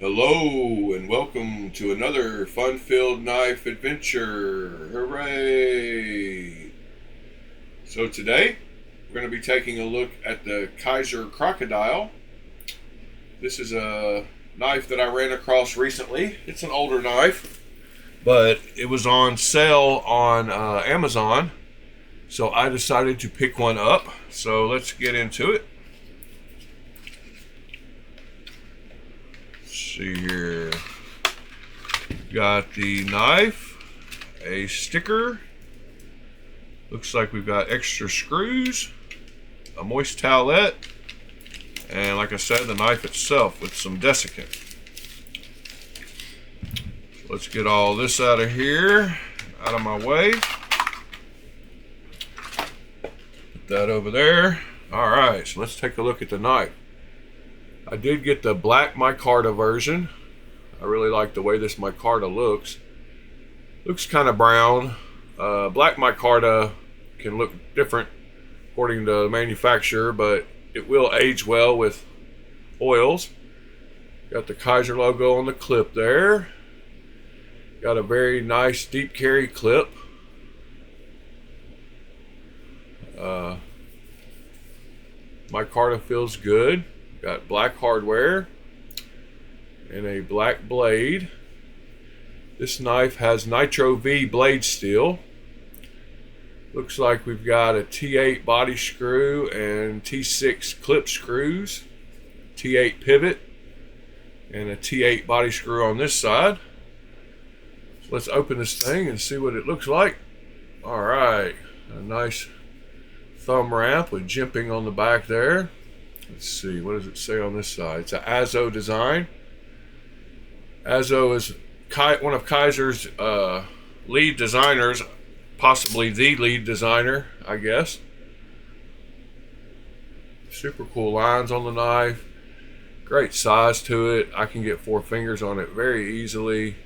Hello and welcome to another fun-filled knife adventure. Hooray! So today we're going to be taking a look at the Kizer Crocodile. This is a knife that I ran across recently. It's an older knife, but it was on sale on Amazon, so I decided to pick one up. So let's get into it. See here, got the knife, a sticker, looks like we've got extra screws, a moist towelette, and like I said, the knife itself with some desiccant. So let's get all this out of here, out of my way. Put that over there. Alright, so let's take a look at the knife. I did get the black micarta version. I really like the way this micarta looks. Looks kind of brown. Black micarta can look different according to the manufacturer, but it will age well with oils. Got the Kizer logo on the clip there. Got a very nice deep carry clip. Micarta feels good. Got black hardware and a black blade. This knife has Nitro V blade steel. Looks like we've got a T8 body screw and T6 clip screws, T8 pivot, and a T8 body screw on this side. So let's open this thing and see what it looks like. Alright, a nice thumb ramp with jimping on the back there. Let's see, what does it say on this side? It's an Azo design. Azo is one of Kizer's lead designers, possibly the lead designer, I guess. Super cool lines on the knife. Great size to it. I can get 4 fingers on it very easily.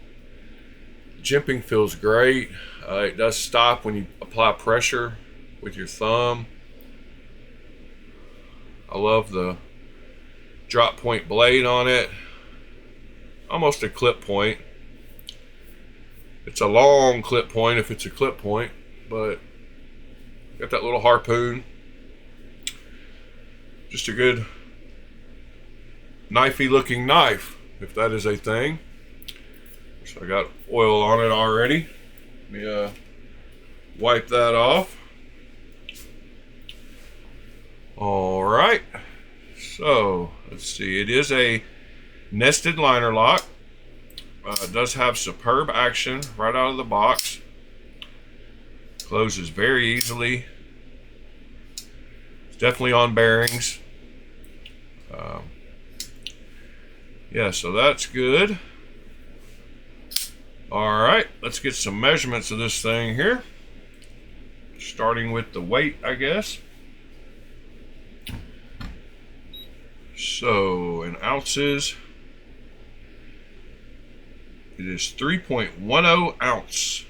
Jimping feels great. It does stop when you apply pressure with your thumb. I love the drop point blade on it. Almost a clip point. It's a long clip point if it's a clip point, but got that little harpoon. Just a good knifey looking knife, if that is a thing. So I got oil on it already. Let me wipe that off. Alright, so let's see, it is a nested liner lock. It does have superb action right out of the box. Closes very easily. It's definitely on bearings. Yeah, so that's good. Alright, let's get some measurements of this thing here. Starting with the weight, I guess. So, in ounces, it is 3.10 ounce.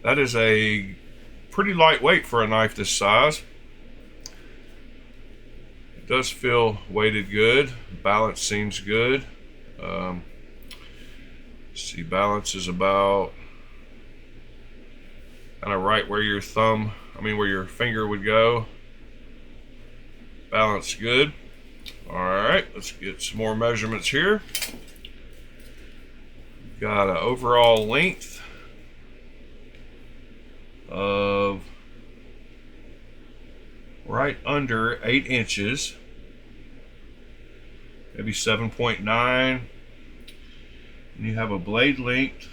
That is a pretty lightweight for a knife this size. It does feel weighted good. Balance seems good. See, balance is about kind of right where your where your finger would go. Balance good. Alright, let's get some more measurements here. Got an overall length of right under 8 inches, maybe 7.9, and you have a blade length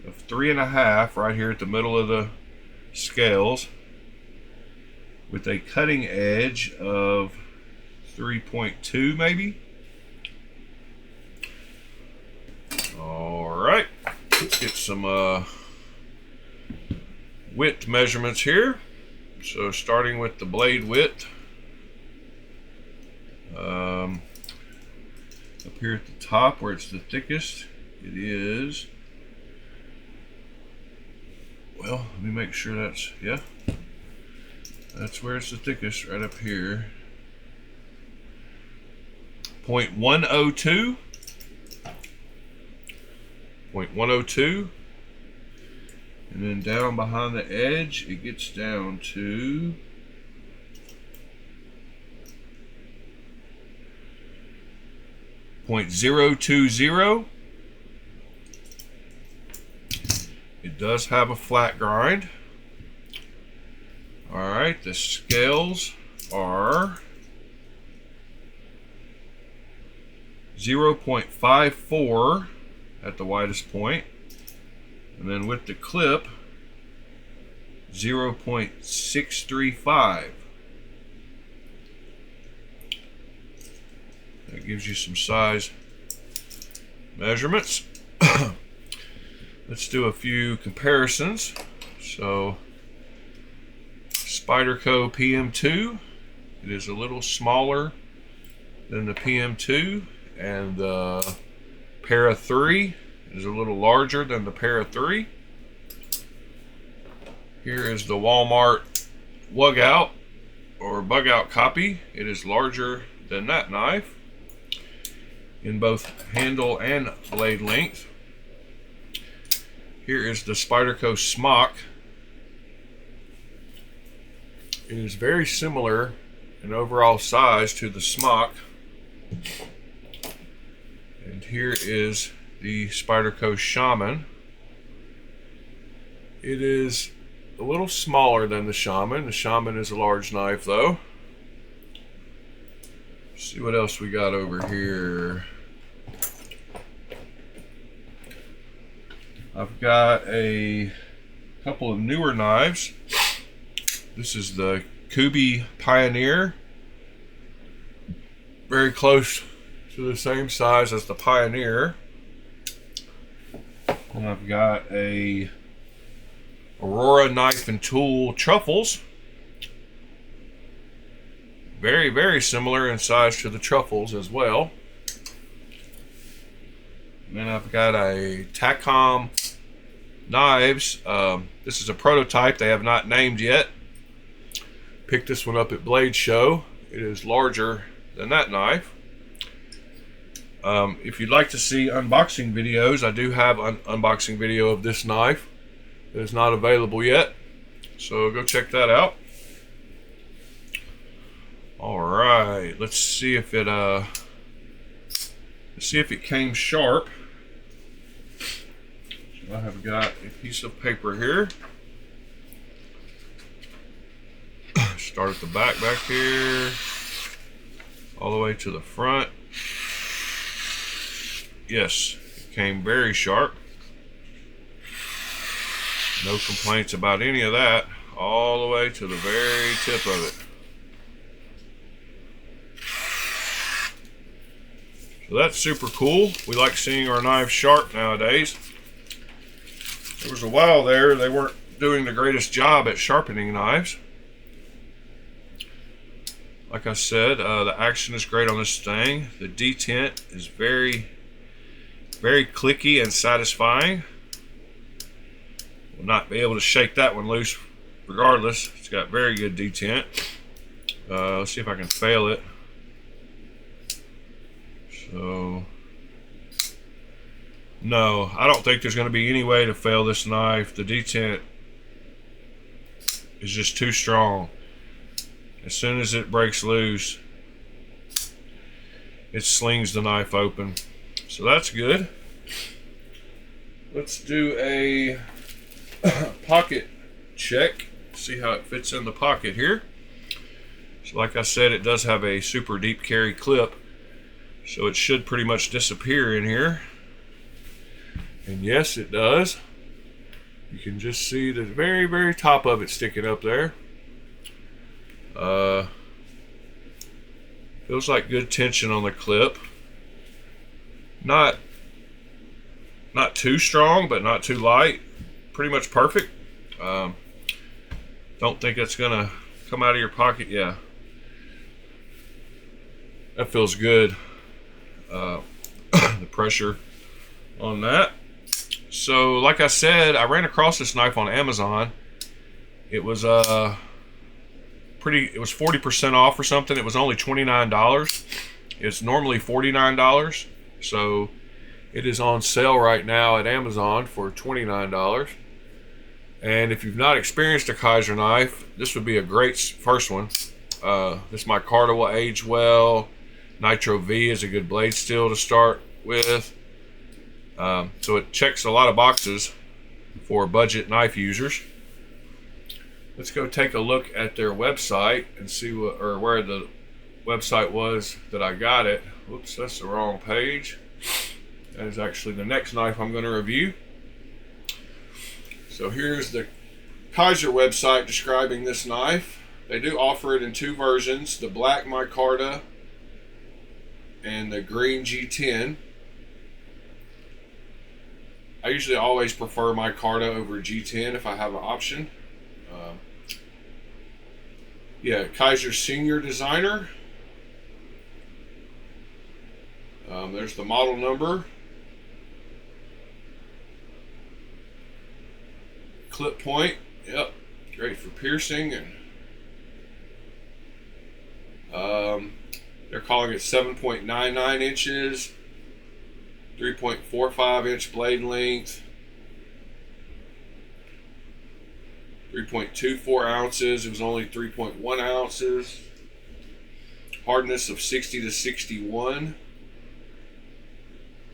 of 3.5 right here at the middle of the scales, with a cutting edge of 3.2 maybe. Alright, let's get some width measurements here. So starting with the blade width, up here at the top where it's the thickest, it is, well, let me make sure that's, yeah, that's where it's the thickest, right up here. .102. .102. And then down behind the edge, it gets down to .020. It does have a flat grind. All right, the scales are 0.54 at the widest point, and then with the clip 0.635. That gives you some size measurements. Let's do a few comparisons. So Spyderco PM2, it is a little smaller than the PM2, and the Para 3 is a little larger than the Para 3. Here is the Walmart Wug Out or Bug Out copy. It is larger than that knife in both handle and blade length. Here is the Spyderco Smock. It is very similar in overall size to the Smock. And here is the Spyderco Shaman. It is a little smaller than the Shaman. The Shaman is a large knife though. Let's see what else we got over here. I've got a couple of newer knives. This is the Kubi Pioneer. Very close to the same size as the Pioneer. And I've got a Aurora Knife and Tool Truffles. Very, very similar in size to the Truffles as well. And then I've got a Tacom Knives. This is a prototype they have not named yet. Picked this one up at Blade Show. It is larger than that knife. If you'd like to see unboxing videos, I do have an unboxing video of this knife. It is not available yet, so go check that out. All right, let's see if it came sharp. So I have got a piece of paper here. Start at the back here, all the way to the front. Yes, it came very sharp. No complaints about any of that, all the way to the very tip of it. So that's super cool. We like seeing our knives sharp nowadays. There was a while there they weren't doing the greatest job at sharpening knives. Like I said, the action is great on this thing. The detent is very, very clicky and satisfying. Will not be able to shake that one loose regardless. It's got very good detent. Let's see if I can fail it. So, no, I don't think there's going to be any way to fail this knife. The detent is just too strong. As soon as it breaks loose, it slings the knife open. So that's good. Let's do a pocket check. See how it fits in the pocket here. So like I said, it does have a super deep carry clip, so it should pretty much disappear in here. And yes, it does. You can just see the very, very top of it sticking up there. Feels like good tension on the clip. Not too strong, but not too light. Pretty much perfect. Don't think it's gonna come out of your pocket. Yeah, that feels good. The pressure on that. So like I said, I ran across this knife on Amazon. It was it was 40% off or something. It was only $29. It's normally $49, so it is on sale right now at Amazon for $29. And if you've not experienced a Kizer knife, this would be a great first one. This micarta will age well. Nitro V is a good blade steel to start with. So it checks a lot of boxes for budget knife users. Let's go take a look at their website and see where the website was that I got it. Whoops, that's the wrong page. That is actually the next knife I'm going to review. So here's the Kizer website describing this knife. They do offer it in two versions, the black micarta and the green G10. I usually always prefer micarta over G10 if I have an option. Yeah, Kizer Senior Designer. There's the model number. Clip point. Yep, great for piercing. And they're calling it 7.99 inches, 3.45 inch blade length, 3.24 ounces. It was only 3.1 ounces. Hardness of 60 to 61.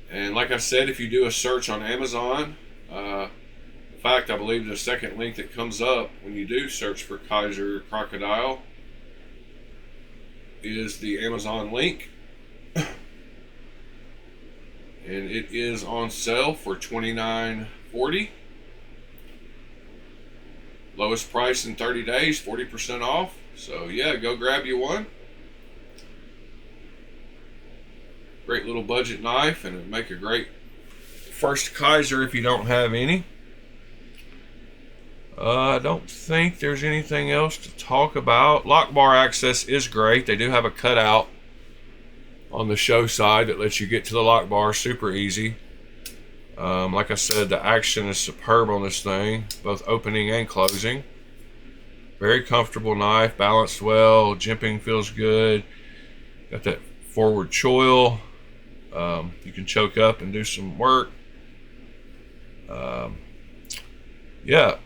And like I said, if you do a search on Amazon, in fact, I believe the second link that comes up when you do search for Kizer Crocodile is the Amazon link. And it is on sale for $29.40. Lowest price in 30 days, 40% off. So yeah, go grab you one. Great little budget knife, and it'd make a great first Kizer if you don't have any. I don't think there's anything else to talk about. Lock bar access is great. They do have a cutout on the show side that lets you get to the lock bar super easy. Like I said, the action is superb on this thing, both opening and closing. Very comfortable knife, balanced well, jimping feels good. Got that forward choil. You can choke up and do some work. Yeah,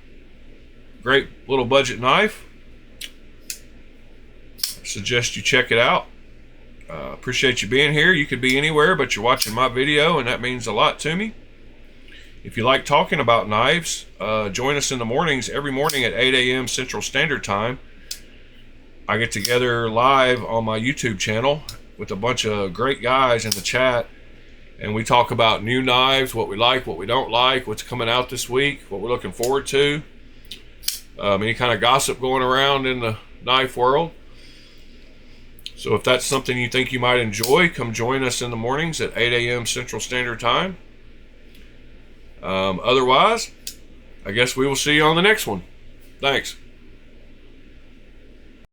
great little budget knife. I suggest you check it out. Appreciate you being here. You could be anywhere, but you're watching my video, and that means a lot to me. If you like talking about knives, join us in the mornings, every morning at 8 a.m. Central Standard Time. I get together live on my YouTube channel with a bunch of great guys in the chat, and we talk about new knives, what we like, what we don't like, what's coming out this week, what we're looking forward to, any kind of gossip going around in the knife world. So if that's something you think you might enjoy, come join us in the mornings at 8 a.m. Central Standard Time. Otherwise, I guess we will see you on the next one. Thanks.